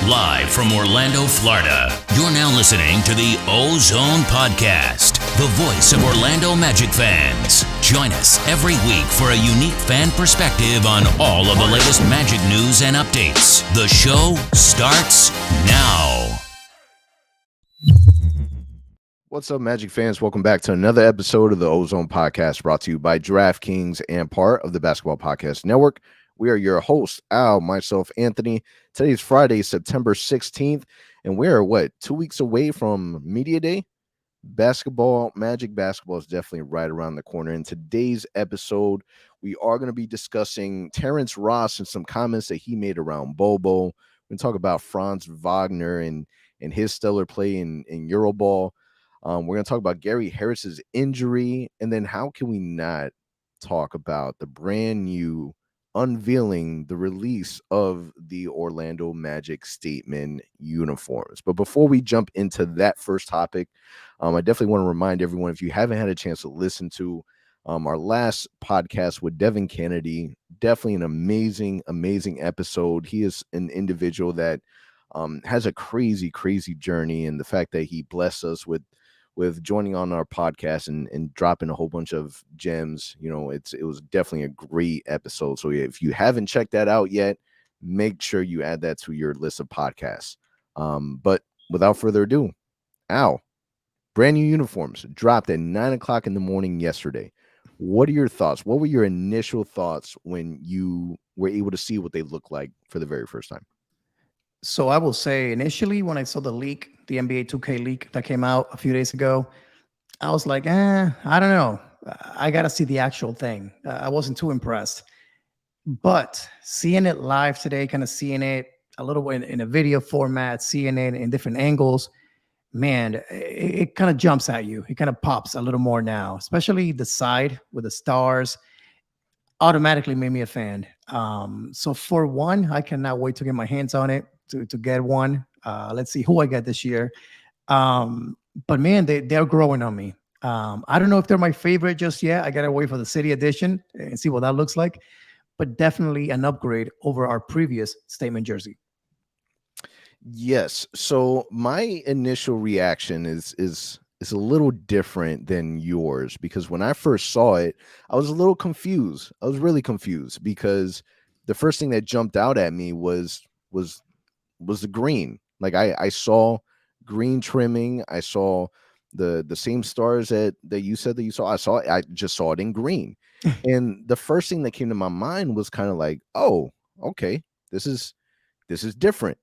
Live from Orlando, Florida, you're now listening to the OZone Podcast, the voice of Orlando Magic fans. Join us every week for a unique fan perspective on all of the latest Magic news and updates. The show starts now. What's up, Magic fans? Welcome back to another episode of the OZone Podcast, brought to you by DraftKings and part of the Basketball Podcast Network. We are your hosts, Al, myself, Anthony. Today's Friday, September 16th, and we're, 2 weeks away from Media Day? Magic basketball is definitely right around the corner. In today's episode, we are going to be discussing Terrence Ross and some comments that he made around Bol Bol. We're going to talk about Franz Wagner and his stellar play in EuroBall. We're going to talk about Gary Harris's injury, and then how can we not talk about the brand new unveiling, the release of the Orlando Magic statement uniforms. But before we jump into that first topic, I definitely want to remind everyone, if you haven't had a chance to listen to our last podcast with Devin Cannady, definitely an amazing episode. He is an individual that has a crazy journey, and the fact that he blessed us with joining on our podcast and dropping a whole bunch of gems, it was definitely a great episode. So if you haven't checked that out yet, make sure you add that to your list of podcasts. But without further ado, Al, brand new uniforms dropped at 9:00 in the morning yesterday. What are your thoughts? What were your initial thoughts when you were able to see what they look like for the very first time? So I will say, initially, when I saw the leak, the NBA 2K leak that came out a few days ago, I was like, I don't know. I got to see the actual thing. I wasn't too impressed. But seeing it live today, kind of seeing it a little bit in a video format, seeing it in different angles, man, it kind of jumps at you. It kind of pops a little more now, especially the side with the stars. Automatically made me a fan. So for one, I cannot wait to get my hands on it. To get one. Let's see who I get this year. But man, they're growing on me. I don't know if they're my favorite just yet. I gotta wait for the city edition and see what that looks like. But definitely an upgrade over our previous statement jersey. Yes. So my initial reaction is a little different than yours, because when I first saw it, I was a little confused. I was really confused because the first thing that jumped out at me was the green. Like I saw green trimming. I saw the same stars that you said that you saw. I just saw it in green. And the first thing that came to my mind was kind of like, oh, okay, this is different.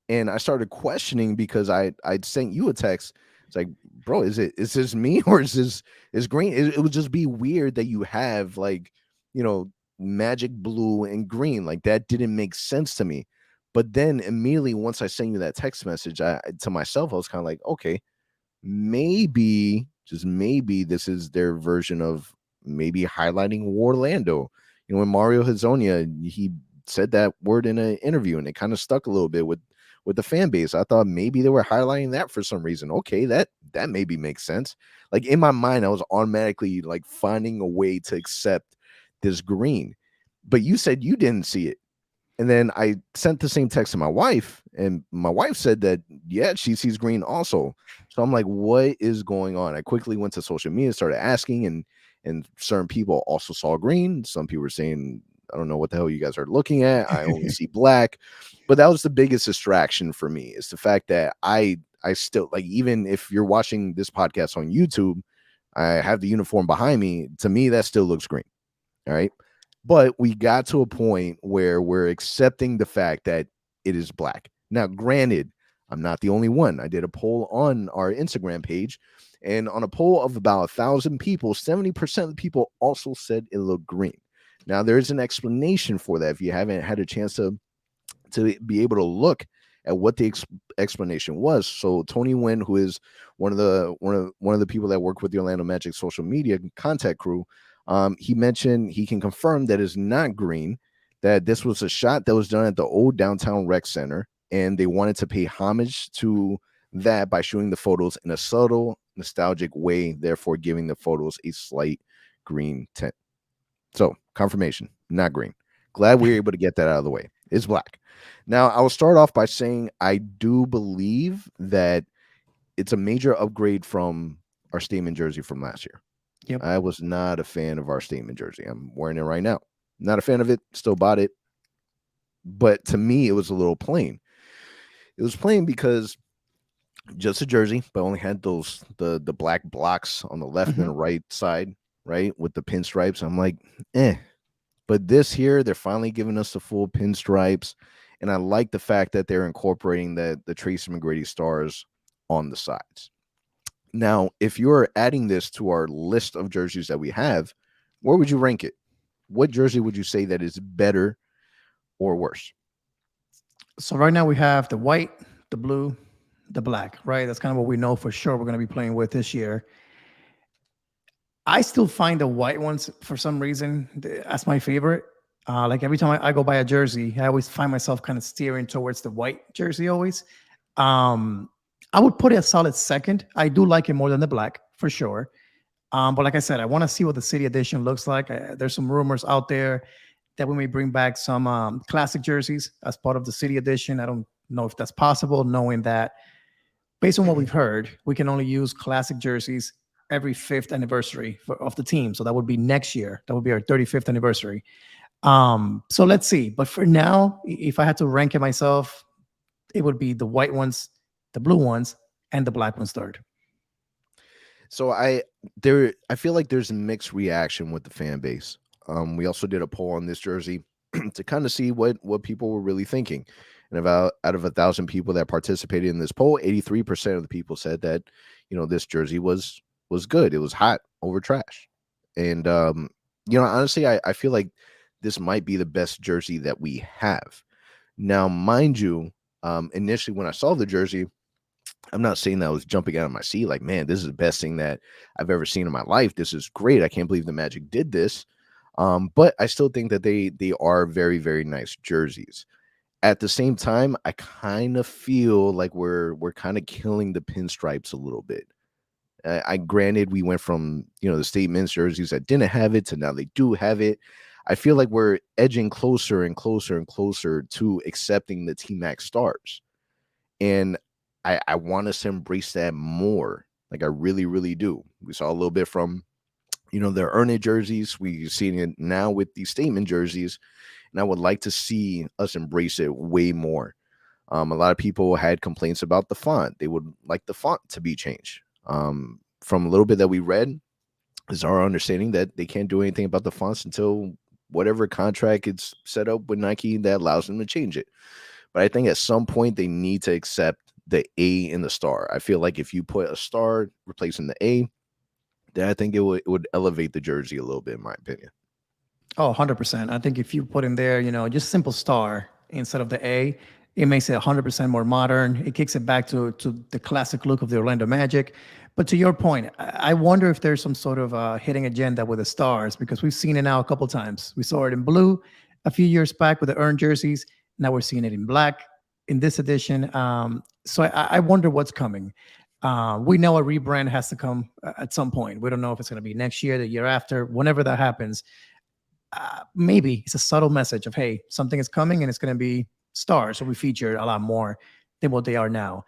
And I started questioning because I'd sent you a text. It's like, bro, is this me, or is green? It would just be weird that you have magic blue and green. Like, that didn't make sense to me. But then immediately once I sent you that text message, to myself, I was kind of like, okay, maybe, just maybe, this is their version of maybe highlighting Orlando. When Mario Hezonja, he said that word in an interview, and it kind of stuck a little bit with the fan base. I thought maybe they were highlighting that for some reason. Okay, that maybe makes sense. Like, in my mind, I was automatically like finding a way to accept this green. But you said you didn't see it. And then I sent the same text to my wife, and my wife said that, yeah, she sees green also. So I'm like, what is going on? I quickly went to social media, started asking, and certain people also saw green. Some people were saying, I don't know what the hell you guys are looking at. I only see black. But that was the biggest distraction for me, is the fact that I still, like, even if you're watching this podcast on YouTube, I have the uniform behind me. To me, that still looks green. All right. But we got to a point where we're accepting the fact that it is black. Now, granted, I'm not the only one. I did a poll on our Instagram page, and on a poll of about 1,000 people, 70% of the people also said it looked green. Now, there is an explanation for that if you haven't had a chance to be able to look at what the explanation was. So Tony Wynn, who is one of the people that work with the Orlando Magic social media contact crew, he mentioned he can confirm that it's not green, that this was a shot that was done at the old downtown rec center, and they wanted to pay homage to that by showing the photos in a subtle, nostalgic way, therefore giving the photos a slight green tint. So confirmation, not green. Glad we were able to get that out of the way. It's black. Now, I will start off by saying I do believe that it's a major upgrade from our statement jersey from last year. Yep. I was not a fan of our statement jersey. I'm wearing it right now. Not a fan of it. Still bought it. But to me, it was a little plain. It was plain because just a jersey, but only had the black blocks on the left and the right side, right, with the pinstripes. I'm like, eh. But this here, they're finally giving us the full pinstripes, and I like the fact that they're incorporating the Tracy McGrady stars on the sides. Now, if you're adding this to our list of jerseys that we have, where would you rank it? What jersey would you say that is better or worse? So right now we have the white, the blue, the black, right? That's kind of what we know for sure we're going to be playing with this year. I still find the white ones, for some reason, that's my favorite. Like every time I go buy a jersey, I always find myself kind of steering towards the white jersey always. I would put it a solid second. I do like it more than the black, for sure. But like I said, I want to see what the city edition looks like. There's some rumors out there that we may bring back some classic jerseys as part of the city edition. I don't know if that's possible, knowing that based on what we've heard, we can only use classic jerseys every 5th anniversary of the team. So that would be next year. That would be our 35th anniversary. So let's see. But for now, if I had to rank it myself, it would be the white ones, the blue ones, and the black ones third. So I feel like there's a mixed reaction with the fan base. We also did a poll on this jersey to kind of see what people were really thinking. And about out of 1,000 people that participated in this poll, 83% of the people said that, this jersey was good. It was hot over trash. And honestly, I feel like this might be the best jersey that we have. Now, mind you, initially when I saw the jersey, I'm not saying that I was jumping out of my seat like, man, this is the best thing that I've ever seen in my life. This is great. I can't believe the Magic did this. But I still think that they are very, very nice jerseys. At the same time, I kind of feel like we're kind of killing the pinstripes a little bit. Granted, we went from the statement jerseys that didn't have it to now they do have it. I feel like we're edging closer and closer and closer to accepting the T-Max stars, and I want us to embrace that more. Like I really, really do. We saw a little bit from their earn it jerseys. We've seen it now with these statement jerseys. And I would like to see us embrace it way more. A lot of people had complaints about the font. They would like the font to be changed. From a little bit that we read, is our understanding that they can't do anything about the fonts until whatever contract is set up with Nike that allows them to change it. But I think at some point they need to accept the A in the star. I feel like if you put a star replacing the A, then I think it would elevate the jersey a little bit, in my opinion. Oh, 100%. I think if you put in there, just simple star instead of the A, it makes it 100% more modern. It kicks it back to the classic look of the Orlando Magic. But to your point, I wonder if there's some sort of hidden agenda with the stars, because we've seen it now a couple times. We saw it in blue a few years back with the earned jerseys. Now we're seeing it in black in this edition. So I wonder what's coming. We know a rebrand has to come at some point. We don't know if it's going to be next year, the year after, whenever that happens. Maybe it's a subtle message of, hey, something is coming and it's going to be stars. So we feature a lot more than what they are now.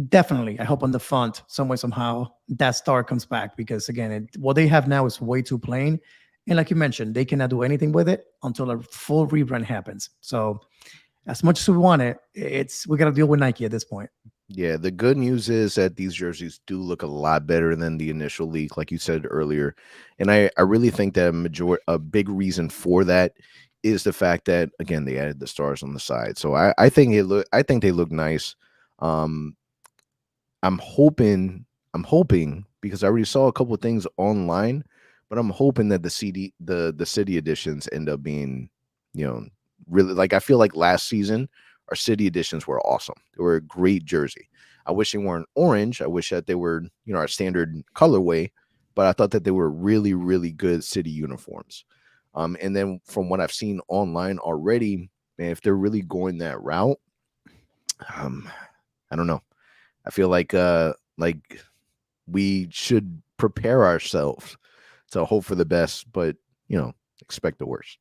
Definitely. I hope on the font, some way, somehow, that star comes back, because again, what they have now is way too plain. And like you mentioned, they cannot do anything with it until a full rebrand happens. So as much as we want it, we got to deal with Nike at this point. Yeah, the good news is that these jerseys do look a lot better than the initial leak, like you said earlier. And I really think that a big reason for that is the fact that, again, they added the stars on the side. So I think they look nice. I'm hoping because I already saw a couple of things online, but I'm hoping that the city editions end up being, really, like, I feel like last season our city editions were awesome. They were a great jersey. I wish they weren't orange. I wish that they were, our standard colorway, but I thought that they were really, really good city uniforms. And then from what I've seen online already, man, if they're really going that route, I don't know. I feel like we should prepare ourselves to hope for the best, but expect the worst.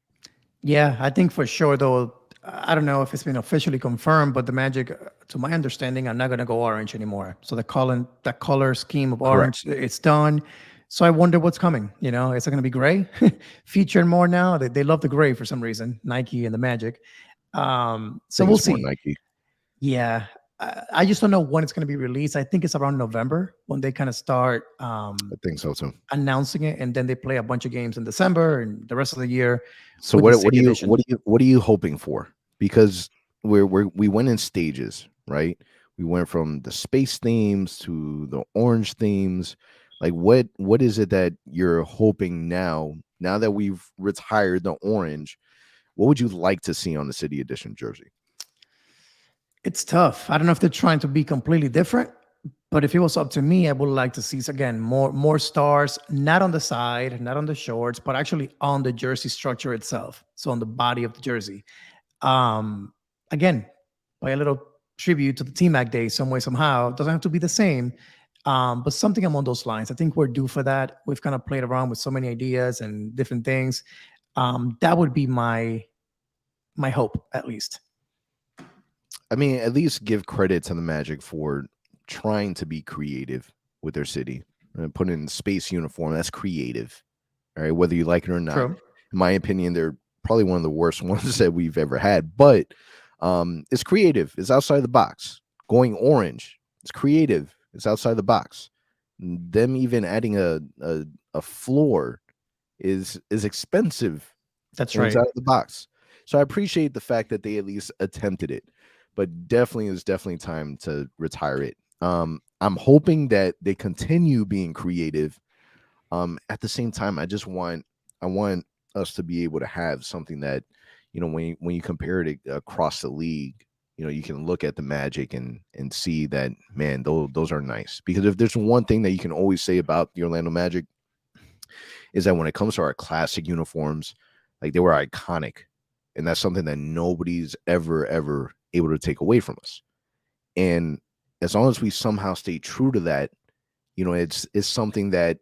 Yeah, I think for sure, though, I don't know if it's been officially confirmed, but the Magic, to my understanding, are not going to go orange anymore. So that color scheme of Correct. orange, it's done. So I wonder what's coming. Is it going to be gray? Featured more now. They love the gray for some reason. Nike and the Magic. I So think we'll it's more see. Nike. Yeah, I just don't know when it's going to be released. I think it's around November when they kind of start I think so too. announcing it, and then they play a bunch of games in December and the rest of the year So with the what city do you edition. what are you hoping for? Because we went in stages, right? We went from the space themes to the orange themes. Like what is it that you're hoping now? Now that we've retired the orange, what would you like to see on the city edition jersey? It's tough. I don't know if they're trying to be completely different, but if it was up to me, I would like to see again more stars, not on the side, not on the shorts, but actually on the jersey structure itself. So on the body of the jersey. Um, Again, by a little tribute to the T-Mac days, some way, somehow. It doesn't have to be the same, but something along those lines. I think we're due for that. We've kind of played around with so many ideas and different things. That would be my hope, at least. I mean, at least give credit to the Magic for trying to be creative with their city. Put in space uniform, that's creative. All right, whether you like it or not. True. In my opinion, they're probably one of the worst ones that we've ever had. But it's creative. It's outside the box. Going orange, it's creative. It's outside the box. Them even adding a floor is expensive. That's And it's right. out of the box. So I appreciate the fact that they at least attempted it, but definitely time to retire it. I'm hoping that they continue being creative. At the same time, I want us to be able to have something that, when you compare it across the league, you can look at the Magic and see that, man, those are nice. Because if there's one thing that you can always say about the Orlando Magic is that when it comes to our classic uniforms, like, they were iconic, and that's something that nobody's ever able to take away from us. And as long as we somehow stay true to that, it's something that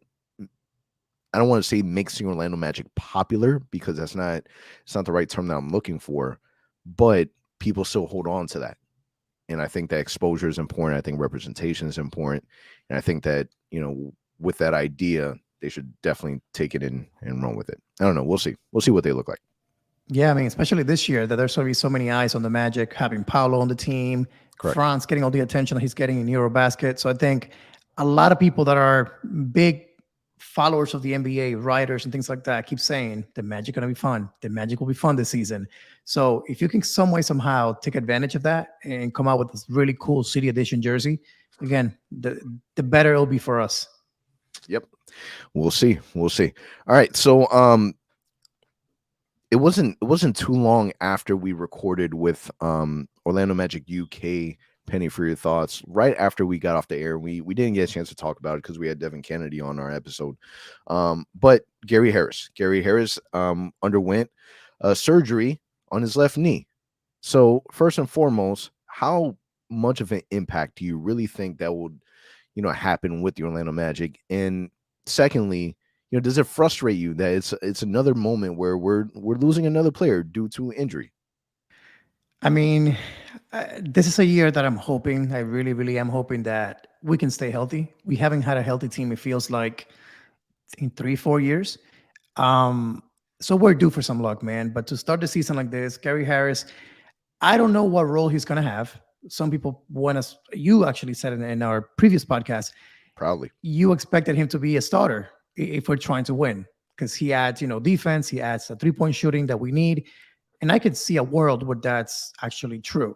I don't want to say makes the Orlando Magic popular, because it's not the right term that I'm looking for, but people still hold on to that. And I think that exposure is important. I think representation is important. And I think that, with that idea, they should definitely take it in and run with it. I don't know. We'll see. We'll see what they look like. Yeah, I mean, especially this year that there's going to be so many eyes on the Magic, having Paulo on the team, Correct. Franz getting all the attention that he's getting in EuroBasket. So I think a lot of people that are big followers of the NBA, writers and things like that, keep saying the Magic going to be fun. The Magic will be fun this season. So if you can some way, somehow take advantage of that and come out with this really cool City Edition jersey, again, the better it'll be for us. Yep. We'll see. All right. So it wasn't too long after we recorded with Orlando Magic UK. Penny, for your thoughts. Right after we got off the air, we didn't get a chance to talk about it because we had Devin Cannady on our episode. But Gary Harris underwent surgery on his left knee. So first and foremost, how much of an impact do you really think that would, happen with the Orlando Magic? And secondly, does it frustrate you that it's another moment where we're losing another player due to injury? I mean, this is a year that I'm hoping, I really, really am hoping that we can stay healthy. We haven't had a healthy team, it feels like, in 3-4 years. So we're due for some luck, man. But to start the season like this, Gary Harris, I don't know what role he's going to have. Some people want us, you actually said in our previous podcast, Probably. you expected him to be a starter if we're trying to win, because he adds, defense, he adds a 3-point shooting that we need. And I could see a world where that's actually true.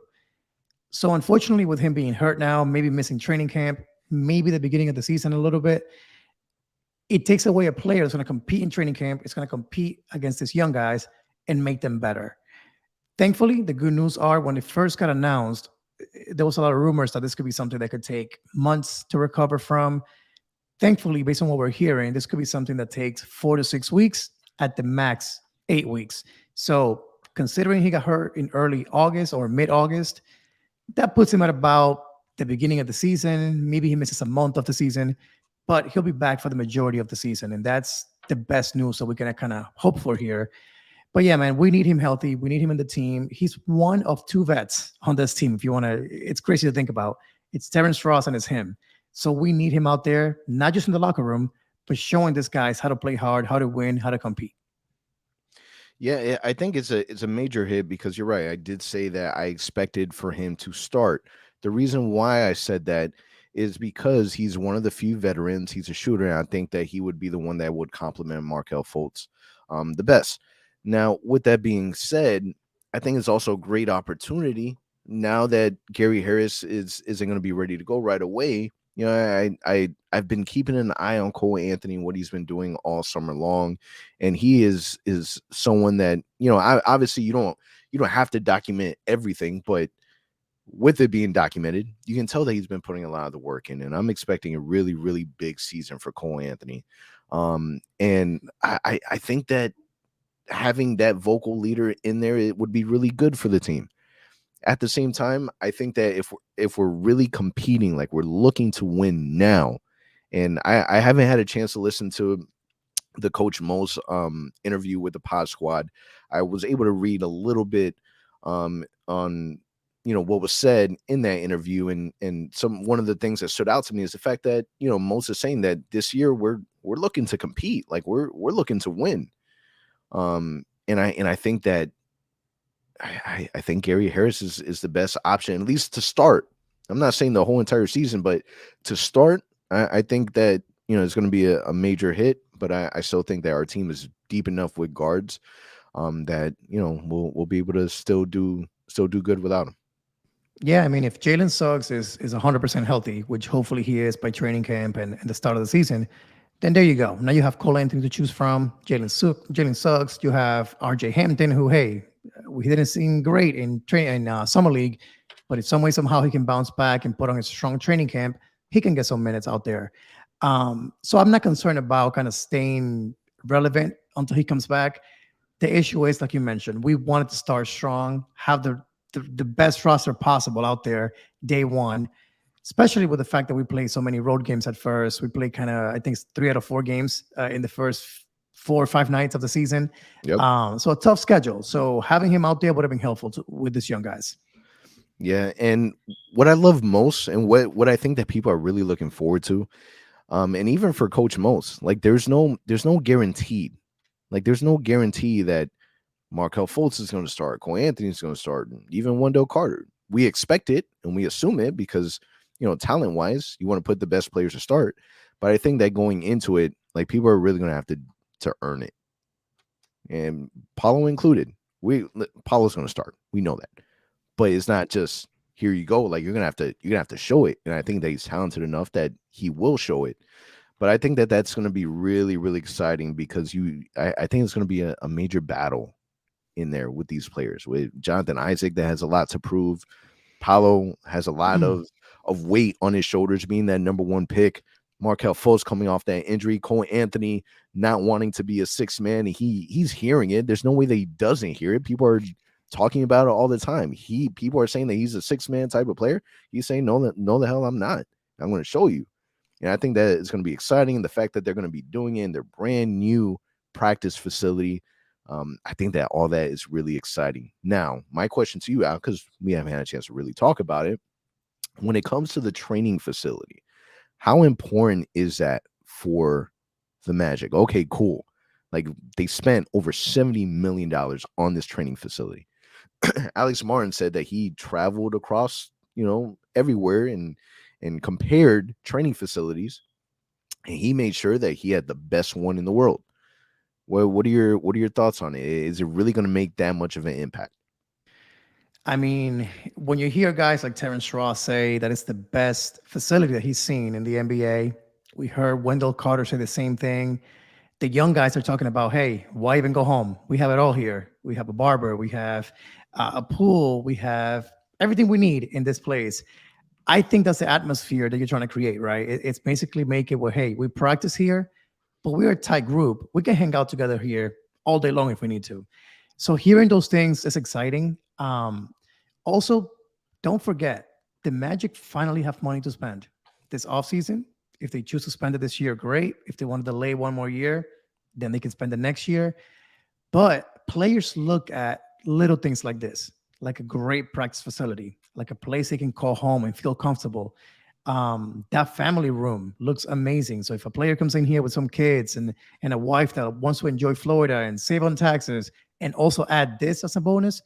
So unfortunately, with him being hurt now, maybe missing training camp, maybe the beginning of the season a little bit, it takes away a player that's going to compete in training camp. It's going to compete against these young guys and make them better. Thankfully, the good news are when it first got announced, there was a lot of rumors that this could be something that could take months to recover from. Thankfully, based on what we're hearing, this could be something that takes 4 to 6 weeks, at the max 8 weeks. So considering he got hurt in early August or mid-August, that puts him at about the beginning of the season. Maybe he misses a month of the season, but he'll be back for the majority of the season. And that's the best news that we can kind of hope for here. But yeah, man, we need him healthy. We need him in the team. He's one of two vets on this team. If you want to, it's crazy to think about. It's Terrence Ross and it's him. So we need him out there, not just in the locker room, but showing these guys how to play hard, how to win, how to compete. Yeah, I think it's a major hit because you're right. I did say that I expected for him to start. The reason why I said that is because he's one of the few veterans. He's a shooter, and I think that he would be the one that would complement Markelle Fultz the best. Now, with that being said, I think it's also a great opportunity now that Gary Harris isn't going to be ready to go right away. You know, I've been keeping an eye on Cole Anthony, what he's been doing all summer long, and he is someone that, you know, obviously you don't have to document everything, but with it being documented, you can tell that he's been putting a lot of the work in, and I'm expecting a really, really big season for Cole Anthony. And I think that having that vocal leader in there, it would be really good for the team. At the same time, I think that if we're really competing, like we're looking to win now, and I haven't had a chance to listen to the Coach Mo's interview with the Pod Squad. I was able to read a little bit on what was said in that interview, and one of the things that stood out to me is the fact that Mos is saying that this year we're looking to compete, like we're looking to win. And I think that I think Gary Harris is the best option, at least to start. I'm not saying the whole entire season, but to start, I think that it's going to be a major hit. But I still think that our team is deep enough with guards that we'll be able to still do good without him. Yeah, I mean, if Jalen Suggs is 100% healthy, which hopefully he is by training camp and the start of the season, then there you go. Now you have Cole Anthony to choose from, Jalen Suggs. You have R.J. Hampton, who, hey, we didn't seem great in summer league, but if some way somehow he can bounce back and put on a strong training camp, he can get some minutes out there. So I'm not concerned about kind of staying relevant until he comes back. The issue is, like you mentioned, we wanted to start strong, have the best roster possible out there day one, especially with the fact that we play so many road games at first. We play kind of, I think, 3 out of 4 games in the first 4 or 5 nights of the season. Yep. So a tough schedule. So having him out there would have been helpful with these young guys. Yeah, and what I love most, and what I think that people are really looking forward to, and even for Coach Mos, like there's no guaranteed, like there's no guarantee that Markelle Fultz is going to start, Cole Anthony is going to start, even Wendell Carter. We expect it and we assume it because talent wise, you want to put the best players to start. But I think that going into it, like people are really going to have to earn it, and Paulo included. Paulo's going to start. We know that. But it's not just here you go. Like you're gonna have to show it, and I think that he's talented enough that he will show it. But I think that that's going to be really, really exciting because I think it's going to be a major battle in there with these players. With Jonathan Isaac, that has a lot to prove. Paulo has a lot of weight on his shoulders, being that number 1 pick. Markelle Fultz coming off that injury. Cole Anthony not wanting to be a 6th man. He's hearing it. There's no way that he doesn't hear it. People are talking about it all the time. People are saying that he's a 6th man type of player. He's saying, no, the hell I'm not. I'm going to show you. And I think that it's going to be exciting. And the fact that they're going to be doing it in their brand new practice facility, I think that all that is really exciting. Now, my question to you, Al, because we haven't had a chance to really talk about it, when it comes to the training facility, how important is that for the Magic? Okay, cool. Like they spent over $70 million on this training facility. Alex Martin said that he traveled across, everywhere and compared training facilities, and he made sure that he had the best one in the world. Well, what are your thoughts on it? Is it really going to make that much of an impact? I mean, when you hear guys like Terrence Ross say that it's the best facility that he's seen in the NBA, we heard Wendell Carter say the same thing. The young guys are talking about, hey, why even go home? We have it all here. We have a barber. We have a pool. We have everything we need in this place. I think that's the atmosphere that you're trying to create, right? It's basically make it where, hey, we practice here, but we're a tight group. We can hang out together here all day long if we need to. So hearing those things is exciting. Also, don't forget, the Magic finally have money to spend this offseason. If they choose to spend it this year, great. If they want to delay one more year, then they can spend it next year. But players look at little things like this, like a great practice facility, like a place they can call home and feel comfortable. That family room looks amazing. So if a player comes in here with some kids and a wife that wants to enjoy Florida and save on taxes and also add this as a bonus,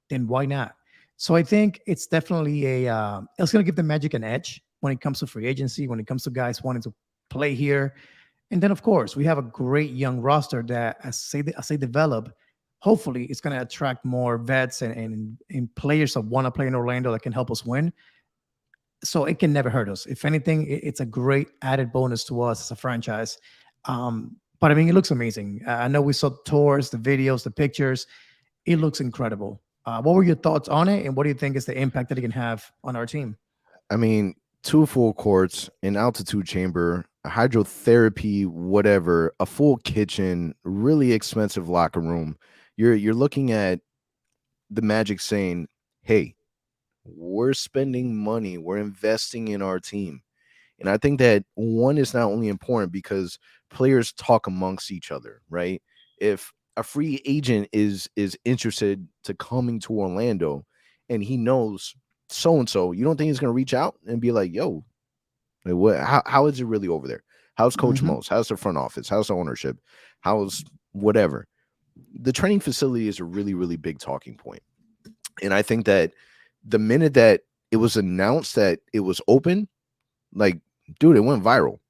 then why not? So I think it's definitely it's going to give the Magic an edge when it comes to free agency, when it comes to guys wanting to play here. And then, of course, we have a great young roster that, as they develop, hopefully it's going to attract more vets and players that want to play in Orlando that can help us win. So it can never hurt us. If anything, it's a great added bonus to us as a franchise. But I mean, it looks amazing. I know we saw tours, the videos, the pictures. It looks incredible. What were your thoughts on it, and what do you think is the impact that it can have on our team? I mean, 2 full courts, an altitude chamber, a hydrotherapy, whatever, a full kitchen, really expensive locker room. You're looking at the Magic saying, "Hey, we're spending money, we're investing in our team." And I think that one is not only important because players talk amongst each other, right? If a free agent is interested to coming to Orlando and he knows so and so, you don't think he's going to reach out and be like, "Yo, like, what? How is it really over there? How's Coach Mose? How's the front office? How's the ownership? How's whatever?" The training facility is a really, really big talking point. And I think that the minute that it was announced that it was open, like, dude, it went viral.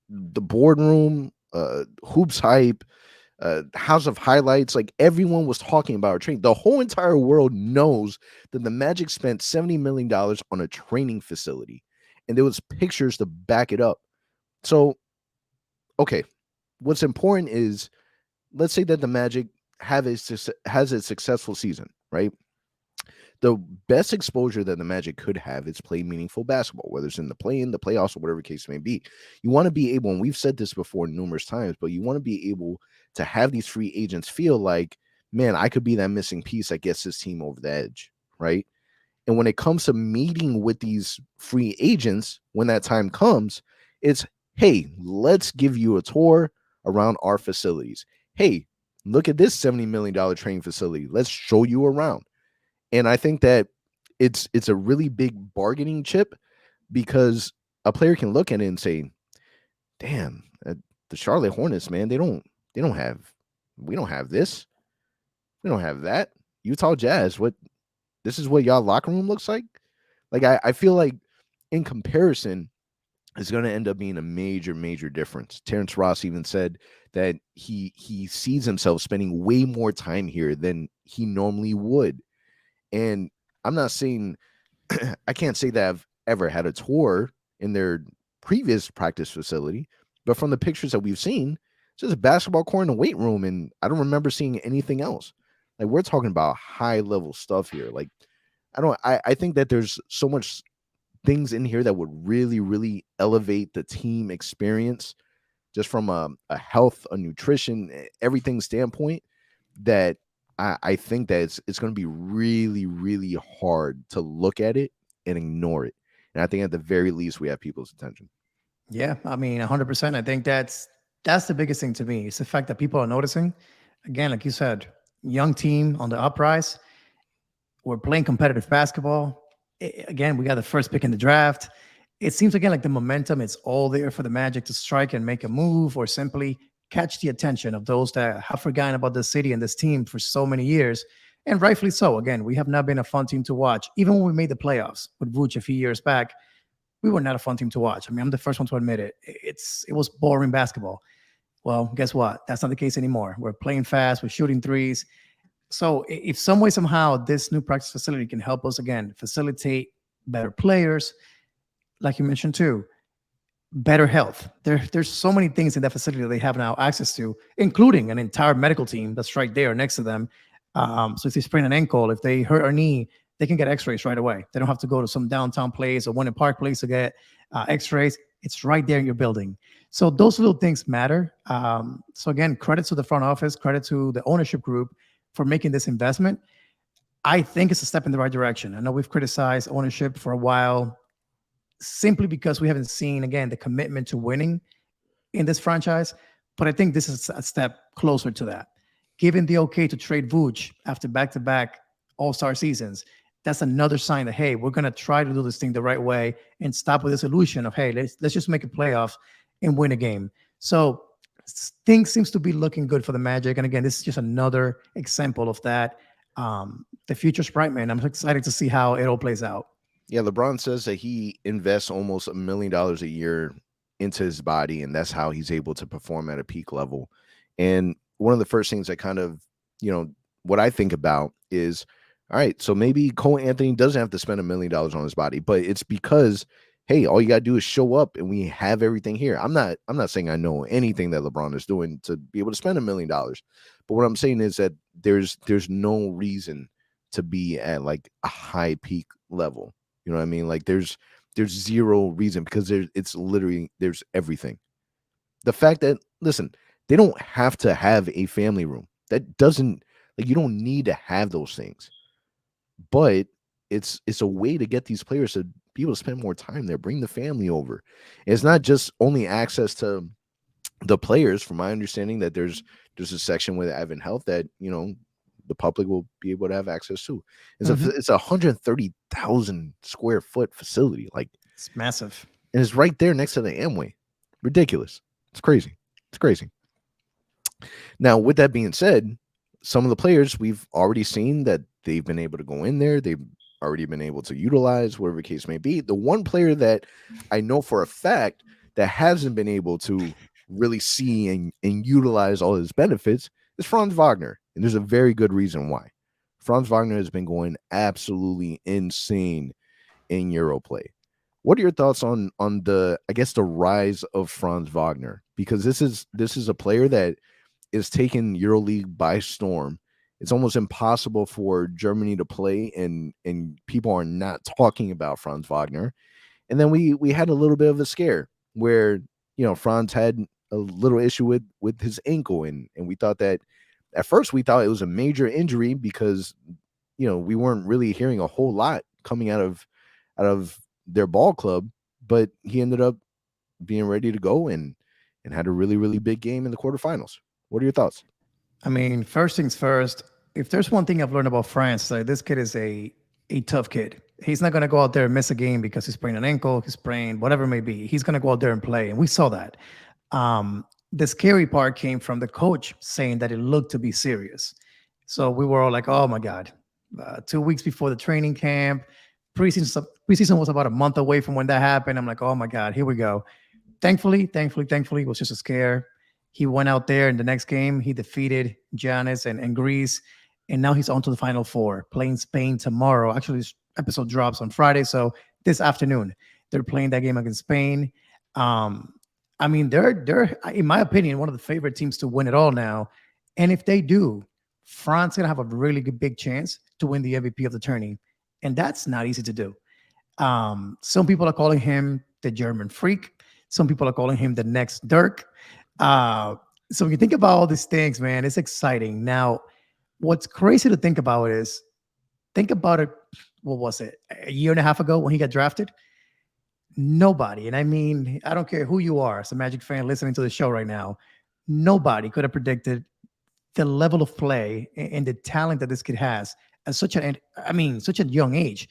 The boardroom, hoops hype, house of highlights, like everyone was talking about our training. The whole entire world knows that the Magic spent $70 million on a training facility, and there was pictures to back it up. So, okay, what's important is, let's say that the Magic has a successful season, right? The best exposure that the Magic could have is play meaningful basketball, whether it's in the play-in, the playoffs, or whatever case may be. You want to be able, and we've said this before numerous times, but you want to be able to have these free agents feel like, man, I could be that missing piece that gets this team over the edge, right? And when it comes to meeting with these free agents, when that time comes, it's, hey, let's give you a tour around our facilities. Hey, look at this $70 million training facility. Let's show you around. And I think that it's a really big bargaining chip, because a player can look at it and say, damn, the Charlotte Hornets, man, we don't have this. We don't have that. Utah Jazz, this is what y'all locker room looks like? Like, I feel like in comparison, it's going to end up being a major, major difference. Terrence Ross even said that he sees himself spending way more time here than he normally would. And I'm not saying, I can't say that I've ever had a tour in their previous practice facility, but from the pictures that we've seen, it's just a basketball court and a weight room, and I don't remember seeing anything else. Like, we're talking about high level stuff here. Like, I think that there's so much things in here that would really, really elevate the team experience, just from a health, a nutrition, everything standpoint, that I think that it's going to be really, really hard to look at it and ignore it. And I think at the very least, we have people's attention. Yeah, I mean, 100%. I think that's the biggest thing to me. It's the fact that people are noticing. Again, like you said, young team on the uprise. We're playing competitive basketball. Again, we got the first pick in the draft. It seems, again, like the momentum is all there for the Magic to strike and make a move, or simply catch the attention of those that have forgotten about this city and this team for so many years. And rightfully so. Again, we have not been a fun team to watch. Even when we made the playoffs with Vooch a few years back, we were not a fun team to watch. I mean, I'm the first one to admit it. It was boring basketball. Well, guess what? That's not the case anymore. We're playing fast. We're shooting threes. So if some way, somehow, this new practice facility can help us, again, facilitate better players, like you mentioned too, better health. There's so many things in that facility that they have now access to, including an entire medical team that's right there next to them. So if they sprain an ankle, if they hurt a knee, they can get x-rays right away. They don't have to go to some downtown place or Winter Park place to get x-rays. It's right there in your building. So those little things matter. So again, credit to the front office, credit to the ownership group for making this investment. I think it's a step in the right direction. I know we've criticized ownership for a while, simply because we haven't seen, again, the commitment to winning in this franchise. But I think this is a step closer to that. given the okay to trade Vooch after back-to-back All-Star seasons, that's another sign that, hey, we're going to try to do this thing the right way and stop with this illusion of, hey, let's just make a playoff and win a game. So things seems to be looking good for the Magic. And again, this is just another example of that. The future's bright, man. I'm excited to see how it all plays out. Yeah, LeBron says that he invests almost $1 million a year into his body, and that's how he's able to perform at a peak level. And one of the first things that kind of, what I think about is, all right, so maybe Cole Anthony doesn't have to spend $1 million on his body, but it's because, hey, all you got to do is show up and we have everything here. I'm not saying I know anything that LeBron is doing to be able to spend $1 million. But what I'm saying is that there's no reason to be at like a high peak level. You know what I mean? Like there's zero reason, because there's everything. The fact that, listen, they don't have to have a family room. That doesn't, like, you don't need to have those things. But it's a way to get these players to be able to spend more time there, bring the family over. And it's not just only access to the players, from my understanding, that there's a section with Advent Health that, the public will be able to have access to. It's a 130,000 square foot facility. Like, it's massive. And it's right there next to the Amway. Ridiculous. It's crazy. Now, with that being said, some of the players we've already seen that they've been able to go in there. They've already been able to utilize, whatever the case may be. The one player that I know for a fact that hasn't been able to really see and utilize all his benefits is Franz Wagner. And there's a very good reason why. Franz Wagner has been going absolutely insane in Euro play. What are your thoughts on the rise of Franz Wagner? Because this is a player that is taking EuroLeague by storm. It's almost impossible for Germany to play, and people are not talking about Franz Wagner. And then we had a little bit of a scare where, Franz had a little issue with his ankle, and we thought that at first we thought it was a major injury because, we weren't really hearing a whole lot coming out of their ball club, but he ended up being ready to go and had a really, really big game in the quarterfinals. What are your thoughts? I mean, first things first, if there's one thing I've learned about France, like, this kid is a tough kid. He's not going to go out there and miss a game because he's sprained an ankle, he's sprained, whatever it may be. He's going to go out there and play. And we saw that. The scary part came from the coach saying that it looked to be serious. So we were all like, oh my God. 2 weeks before the training camp, preseason was about a month away from when that happened. I'm like, oh my God, here we go. Thankfully, it was just a scare. He went out there in the next game. He defeated Giannis and Greece. And now he's on to the Final Four, playing Spain tomorrow. Actually, this episode drops on Friday. So this afternoon, they're playing that game against Spain. I mean, they're, in my opinion, one of the favorite teams to win it all now. And if they do, France is going to have a really big chance to win the MVP of the tourney. And that's not easy to do. Some people are calling him the German freak. Some people are calling him the next Dirk. So when you think about all these things, man, it's exciting. Now, what's crazy to think about is, think about it, what was it, a year and a half ago when he got drafted? Nobody, and I mean, I don't care who you are as a Magic fan listening to the show right now, nobody could have predicted the level of play and the talent that this kid has at such a young age.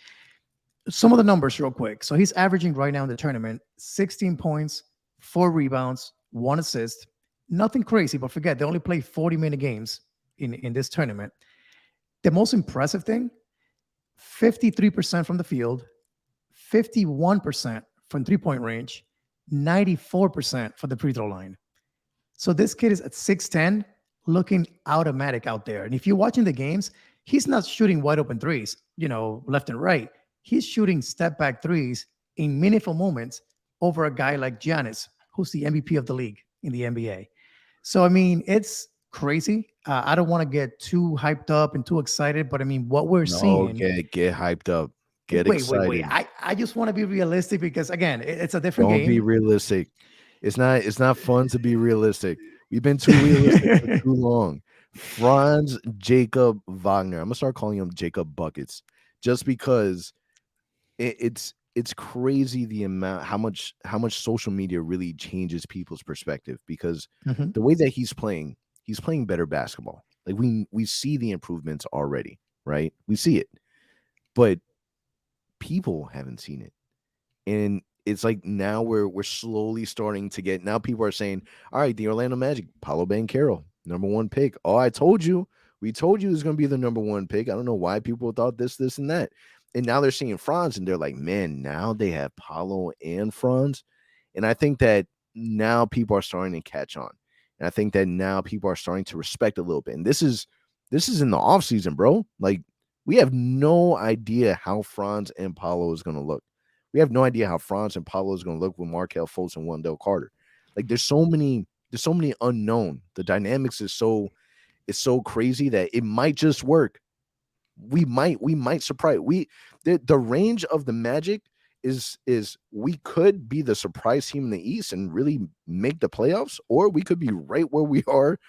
Some of the numbers real quick. So he's averaging right now in the tournament 16 points, 4 rebounds, 1 assist. Nothing crazy, but forget, they only play 40-minute games in this tournament. The most impressive thing, 53% from the field, 51% from three-point range, 94% for the free throw line. So this kid is at 6'10", looking automatic out there. And if you're watching the games, he's not shooting wide open threes, left and right. He's shooting step back threes in meaningful moments over a guy like Giannis, who's the MVP of the league in the NBA. So, I mean, it's crazy. I don't want to get too hyped up and too excited, but I mean, what we're seeing. Get hyped up. Get excited. Wait. I just want to be realistic because, again, it's a different game. Don't be realistic. It's not fun to be realistic. We've been too realistic for too long. Franz Jacob Wagner. I'm gonna start calling him Jacob Buckets, just because it's crazy the amount how much social media really changes people's perspective. Because the way that he's playing better basketball. Like we see the improvements already, right? We see it, but people haven't seen it. And it's like now we're slowly starting to get, now people are saying, all right, the Orlando Magic, Paolo Banchero, #1 pick. Oh, I told you. We told you it was going to be the #1 pick. I don't know why people thought this, and that. And now they're seeing Franz and they're like, man, now they have Paolo and Franz. And I think that now people are starting to catch on. And I think that now people are starting to respect a little bit. And this is in the offseason, bro. Like, we have no idea how Franz and Paolo is going to look. We have no idea how Franz and Paolo is going to look with Markelle Fultz and Wendell Carter. Like, there's so many unknown. The dynamics is so crazy that it might just work. We might surprise. The range of the Magic is we could be the surprise team in the East and really make the playoffs, or we could be right where we are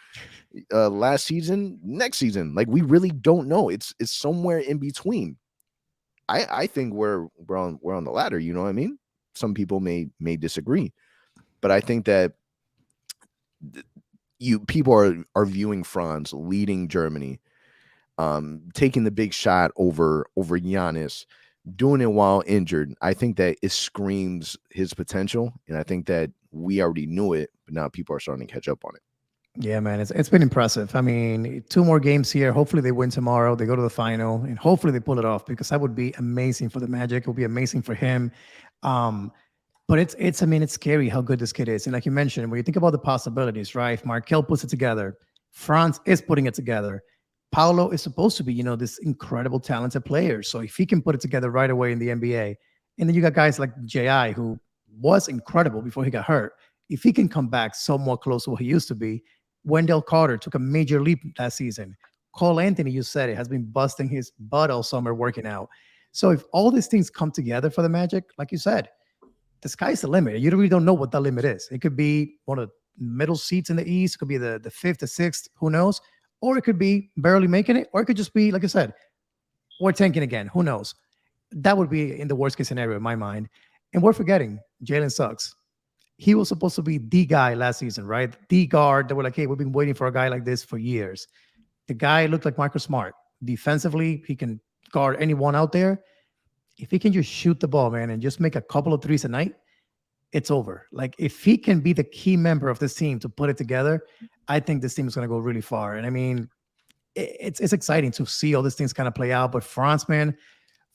last season, next season. Like, we really don't know. It's somewhere in between. I think we're on the ladder, you know what I mean? Some people may disagree, but I think that people are viewing Franz leading Germany, taking the big shot over Giannis, doing it while injured. I think that it screams his potential, and I think that we already knew it, but now people are starting to catch up on it. Yeah, man, it's been impressive. I mean, 2 more games here. Hopefully they win tomorrow. They go to the final, and hopefully they pull it off, because that would be amazing for the Magic. It would be amazing for him. But it's I mean, it's scary how good this kid is. And like you mentioned, when you think about the possibilities, right? If Markelle puts it together, Franz is putting it together. Paolo is supposed to be, this incredible talented player. So if he can put it together right away in the NBA, and then you got guys like J.I., who was incredible before he got hurt. If he can come back somewhat close to what he used to be, Wendell Carter took a major leap last season. Cole Anthony, you said it, has been busting his butt all summer working out. So if all these things come together for the Magic, like you said, the sky's the limit. You really don't know what that limit is. It could be one of the middle seats in the East. It could be the 5th, the 6th, who knows? Or it could be barely making it. Or it could just be, like I said, we're tanking again. Who knows? That would be in the worst case scenario in my mind. And we're forgetting Jalen Suggs. He was supposed to be the guy last season, right? The guard that we're like, hey, we've been waiting for a guy like this for years. The guy looked like Marcus Smart. Defensively, he can guard anyone out there. If he can just shoot the ball, man, and just make a couple of threes a night, it's over. Like, if he can be the key member of this team to put it together, I think this team is going to go really far. And I mean, it's exciting to see all these things kind of play out. But Franz, man,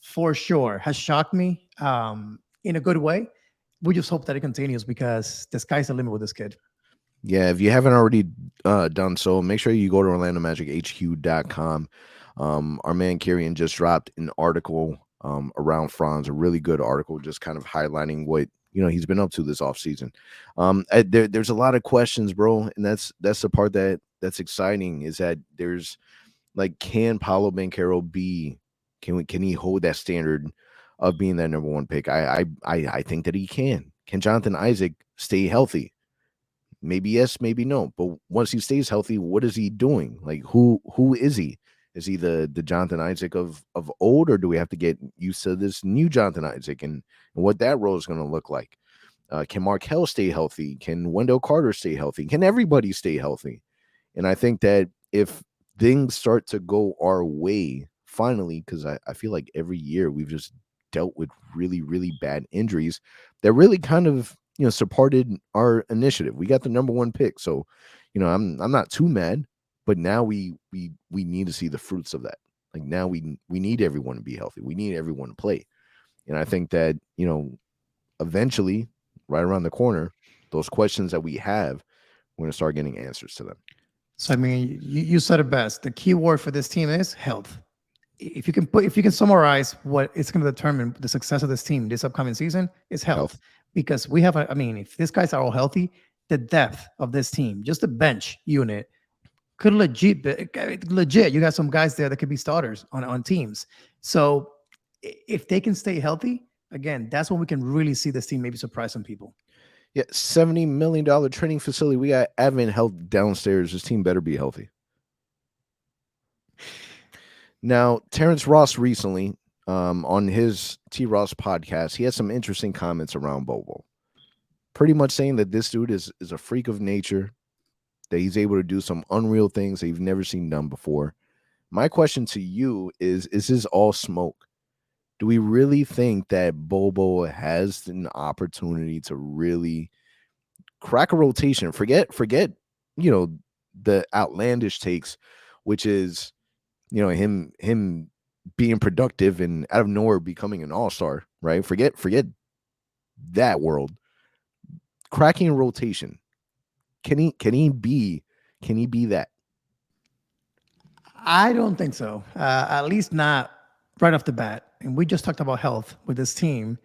for sure, has shocked me in a good way. We just hope that it continues, because the sky's the limit with this kid. Yeah, if you haven't already done so, make sure you go to OrlandoMagicHQ.com. Our man Kieran just dropped an article around Franz, a really good article, just kind of highlighting what he's been up to this offseason. There's a lot of questions, bro, and that's the part that's exciting, is that there's like, can Paolo Banchero can he hold that standard of being that #1 pick? I think that he can. Can Jonathan Isaac stay healthy? Maybe yes, maybe no. But once he stays healthy, what is he doing? Like, who is he? Is he the Jonathan Isaac of old, or do we have to get used to this new Jonathan Isaac and what that role is going to look like? Can Markelle stay healthy? Can Wendell Carter stay healthy? Can everybody stay healthy? And I think that if things start to go our way, finally, because I feel like every year we've just dealt with really, really bad injuries that really kind of supported our initiative. We got the #1 pick, so I'm not too mad, but now we need to see the fruits of that. Like, now we need everyone to be healthy. We need everyone to play, and I think that eventually, right around the corner, those questions that we have, we're gonna start getting answers to them. So I mean, you said it best. The key word for this team is health. If you can summarize what it's going to determine the success of this team this upcoming season, is health. Because we have if these guys are all healthy, the depth of this team, just the bench unit, could legit. You got some guys there that could be starters on teams. So if they can stay healthy, again, that's when we can really see this team maybe surprise some people. Yeah, $70 million training facility. We got admin health downstairs. This team better be healthy. Now, Terrence Ross recently, on his T. Ross podcast, he had some interesting comments around Bol Bol. Pretty much saying that this dude is a freak of nature. that he's able to do some unreal things that you've never seen done before. My question to you is this all smoke? Do we really think that Bol Bol has an opportunity to really crack a rotation? Forget, the outlandish takes, which is, him being productive and out of nowhere becoming an all-star, right? Forget that world. Cracking a rotation. Can he be that? I don't think so. At least not right off the bat. And we just talked about health with this team.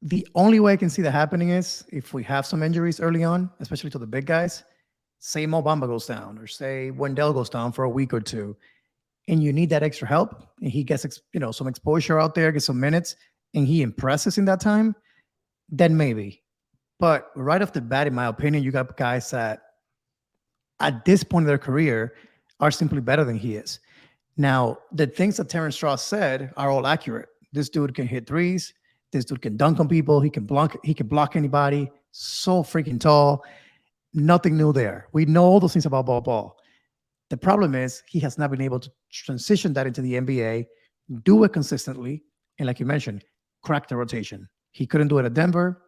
The only way I can see that happening is if we have some injuries early on, especially to the big guys. Say Mo Bamba goes down, or say Wendell goes down for a week or two, and you need that extra help, and he gets some exposure out there, gets some minutes, and he impresses in that time, then maybe. But right off the bat, in my opinion, you got guys that at this point in their career are simply better than he is. Now, the things that Terrence Strauss said are all accurate. This dude can hit threes. This dude can dunk on people. He can block anybody. So freaking tall. Nothing new there. We know all those things about Bol Bol. The problem is he has not been able to transition that into the NBA, do it consistently, and like you mentioned, crack the rotation. He couldn't do it at Denver.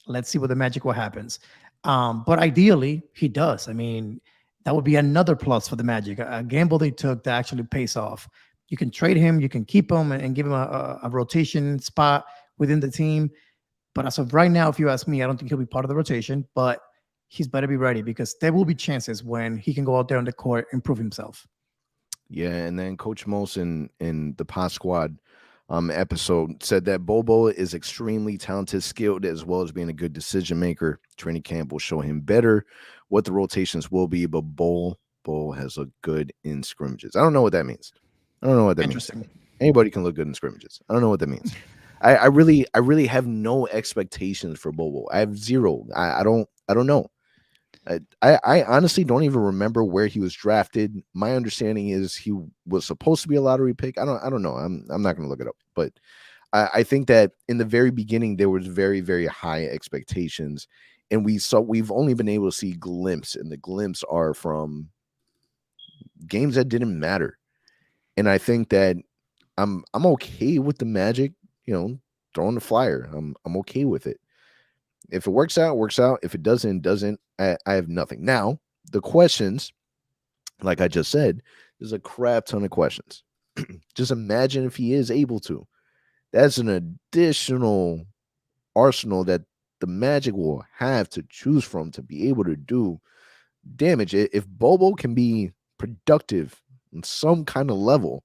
Let's see what happens. But ideally, he does. I mean, that would be another plus for the Magic, a gamble they took that actually pays off. You can trade him, you can keep him and give him a rotation spot within the team. But as of right now, if you ask me, I don't think he'll be part of the rotation, but he's better be ready because there will be chances when he can go out there on the court and prove himself. Yeah, and then Coach Molson in the Pod Squad episode said that Bol Bol is extremely talented, skilled, as well as being a good decision maker. Training camp will show him better what the rotations will be, but Bol has looked good in scrimmages. I don't know what that means. Interesting. Means. Anybody can look good in scrimmages. I don't know what that means. I really have no expectations for Bol Bol. I have zero. I don't know. I honestly don't even remember where he was drafted. My understanding is he was supposed to be a lottery pick. I don't know. I'm not going to look it up, but I think that in the very beginning there was very, very high expectations, and we've only been able to see glimpses, and the glimpses are from games that didn't matter. And I think that I'm okay with the Magic, throwing the flyer. I'm okay with it. If it works out, works out. If it doesn't. I have nothing. Now, the questions, like I just said, there's a crap ton of questions. Just imagine if he is able to. That's an additional arsenal that the Magic will have to choose from to be able to do damage. If Bol Bol can be productive on some kind of level,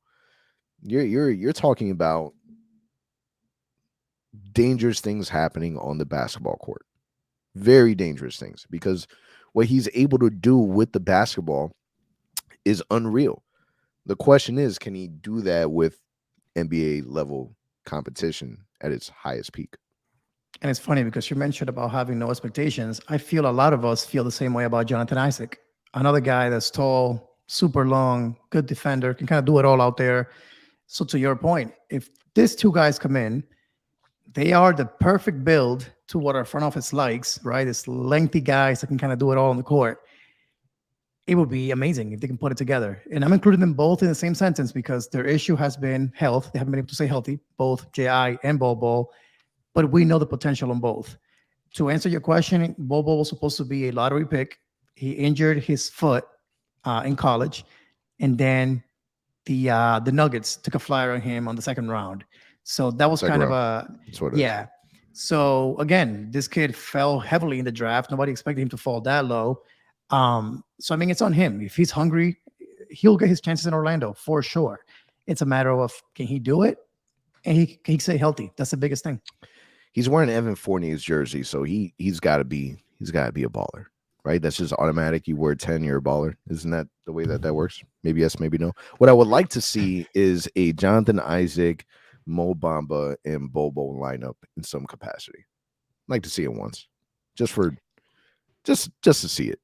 you're talking about dangerous things happening on the basketball court. Very dangerous things, because what he's able to do with the basketball is unreal. The question is, can he do that with NBA level competition at its highest peak? And it's funny because you mentioned about having no expectations. I feel a lot of us feel the same way about Jonathan Isaac, another guy that's tall, super long, good defender, can kind of do it all out there. So to your point, if these two guys come in, they are the perfect build to what our front office likes, right? It's lengthy guys that can kind of do it all on the court. It would be amazing if they can put it together. And I'm including them both in the same sentence because their issue has been health. They haven't been able to stay healthy, both J.I. and Bol Bol, but we know the potential on both. To answer your question, Bol Bol was supposed to be a lottery pick. He injured his foot in college, and then the Nuggets took a flyer on him on the second round. So that was kind of a yeah. So again, this kid fell heavily in the draft. Nobody expected him to fall that low. So I mean, it's on him. If he's hungry, he'll get his chances in Orlando for sure. It's a matter of can he do it, and he can stay healthy. That's the biggest thing. He's wearing Evan Fournier's jersey, so he's got to be a baller, right? That's just automatic. You wear 10, you're a baller. Isn't that the way that works? Maybe yes, maybe no. What I would like to see is a Jonathan Isaac, Mo Bamba, and Bol Bol lineup in some capacity. I'd like to see it once, just to see it.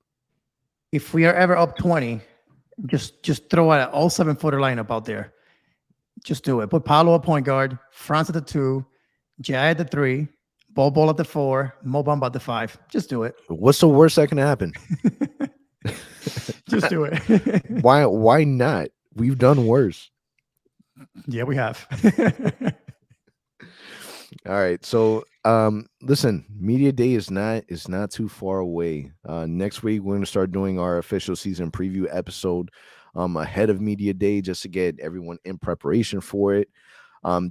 If we are ever up 20, just throw out an all 7-footer lineup out there. Just do it. Put Paolo at point guard, Franz at the 2, Jai at the 3, Bol Bol at the 4, Mo Bamba at the 5. Just do it. What's the worst that can happen? Just do it. Why not? We've done worse. Yeah, we have. All right. So listen, Media Day is not too far away. Next week we're gonna start doing our official season preview episode ahead of Media Day, just to get everyone in preparation for it.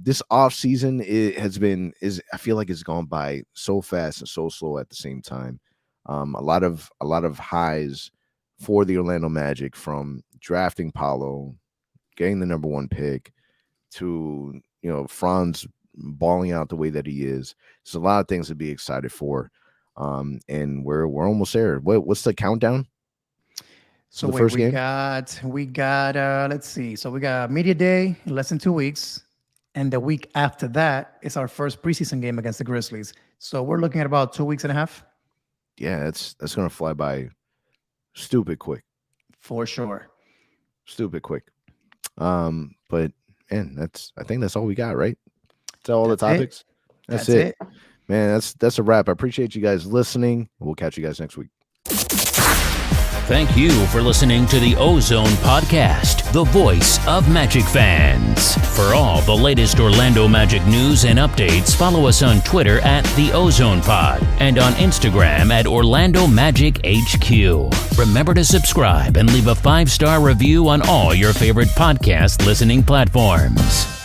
This off season I feel like it's gone by so fast and so slow at the same time. A lot of highs for the Orlando Magic, from drafting Paolo, getting the number 1 pick, to Franz balling out the way that he is. There's a lot of things to be excited for. And we're almost there. What's the countdown? So wait, we got let's see. So we got Media Day in less than 2 weeks. And the week after that is our first preseason game against the Grizzlies. So we're looking at about 2 weeks and a half. Yeah, that's gonna fly by stupid quick. For sure. Stupid quick. But man, I think that's all we got, right? That's all the topics. That's it. Man, that's a wrap. I appreciate you guys listening. We'll catch you guys next week. Thank you for listening to the OZone Podcast, the voice of Magic fans. For all the latest Orlando Magic news and updates, follow us on Twitter at the OZone Pod and on Instagram at Orlando Magic HQ. Remember to subscribe and leave a 5-star review on all your favorite podcast listening platforms.